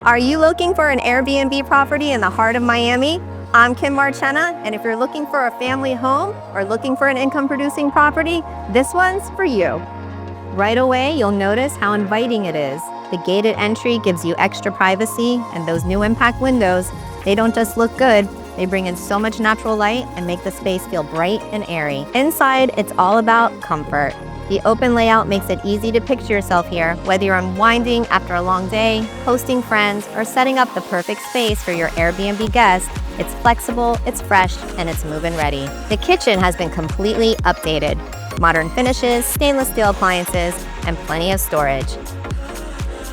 Are you looking for an Airbnb property in the heart of Miami? I'm Kim Marchena, and if you're looking for a family home or looking for an income-producing property, this one's for you. Right away, you'll notice how inviting it is. The gated entry gives you extra privacy, and those new impact windows, they don't just look good, they bring in so much natural light and make the space feel bright and airy. Inside, it's all about comfort. The open layout makes it easy to picture yourself here, whether you're unwinding after a long day, hosting friends, or setting up the perfect space for your Airbnb guests. It's flexible, it's fresh, and it's move-in ready. The kitchen has been completely updated. Modern finishes, stainless steel appliances, and plenty of storage.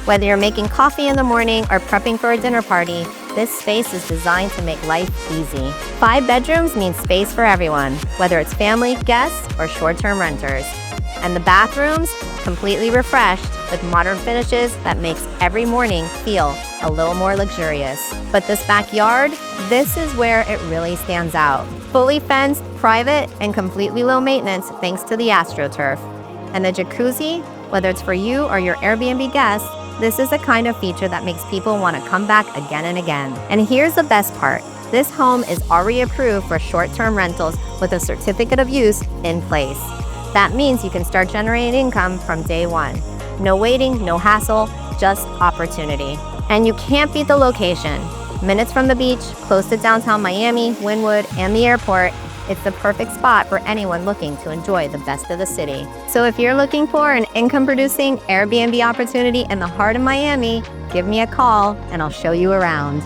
Whether you're making coffee in the morning or prepping for a dinner party, this space is designed to make life easy. 5 bedrooms means space for everyone, whether it's family, guests, or short-term renters. And the bathrooms, completely refreshed with modern finishes that makes every morning feel a little more luxurious. But this backyard, this is where it really stands out. Fully fenced, private, and completely low maintenance thanks to the AstroTurf. And the jacuzzi, whether it's for you or your Airbnb guests, this is the kind of feature that makes people want to come back again and again. And here's the best part. This home is already approved for short-term rentals with a certificate of use in place. That means you can start generating income from day one. No waiting, no hassle, just opportunity. And you can't beat the location. Minutes from the beach, close to downtown Miami, Wynwood, and the airport, it's the perfect spot for anyone looking to enjoy the best of the city. So if you're looking for an income-producing Airbnb opportunity in the heart of Miami, give me a call and I'll show you around.